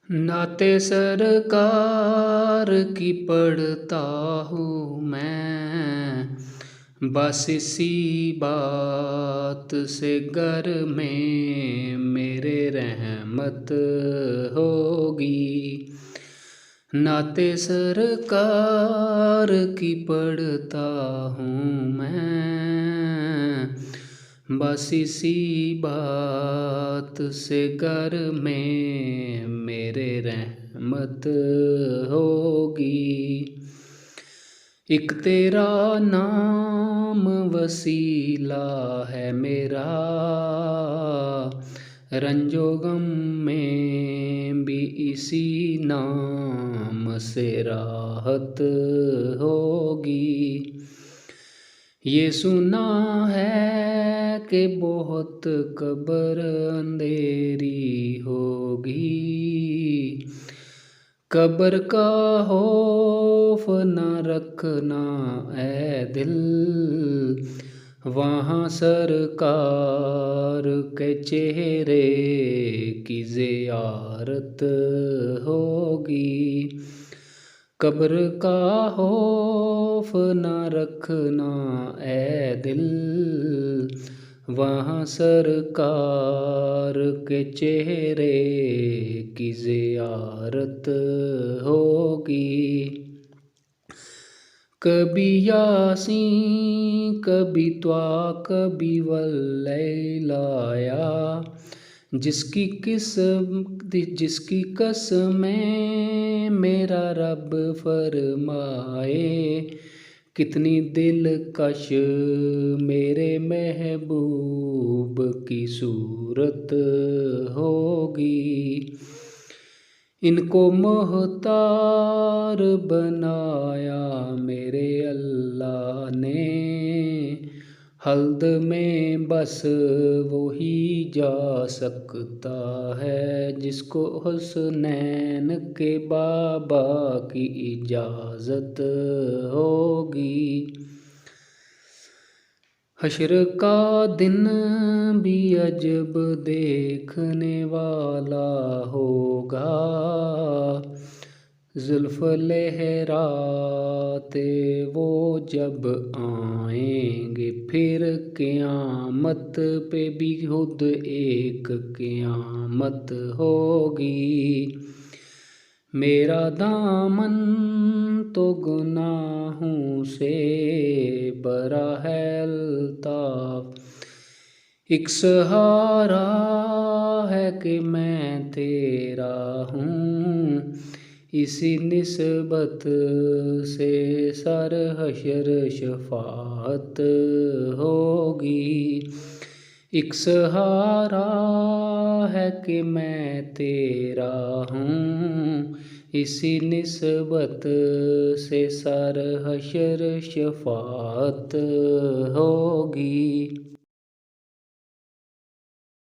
नाते सरकार की पढ़ता हूँ मैं, बस इसी बात से घर में मेरे रहमत होगी। नाते सरकार की पढ़ता हूँ मैं, बस इसी बात से घर में मेरे रहमत होगी। एक तेरा नाम वसीला है मेरा, रंजो गम में भी इसी नाम से राहत होगी। ये सुना है कि बहुत कब्र अंधेरी होगी, कब्र का खौफ न रखना ऐ दिल, वहाँ सरकार के चेहरे की ज़ियारत होगी। कब्र का खौफ न रखना ऐ दिल, वहाँ सरकार के चेहरे की ज़ियारत होगी। कभी यासीन कभी त्वा कभी वल्लैलाया, जिसकी कसमें मेरा रब फरमाए, कितनी दिलकश मेरे महबूब की सूरत होगी। इनको मुख्तार बनाया मेरे अल्लाह ने, हल्द में बस वही जा सकता है जिसको हुस्नैन के बाबा की इजाज़त होगी। हश्र का दिन भी अजब देखने वाला होगा, जुल्फ लहराते वो जब आएंगे, फिर क़यामत पे भी खुद एक क़यामत होगी। मेरा दामन तो गुनाहों से भरा है अल्ताफ, एक सहारा है कि मैं तेरा हूँ, इसी निस्बत से सर हश्र शफाअत होगी। एक सहारा है कि मैं तेरा हूँ, इसी निस्बत से सर हश्र शफाअत होगी।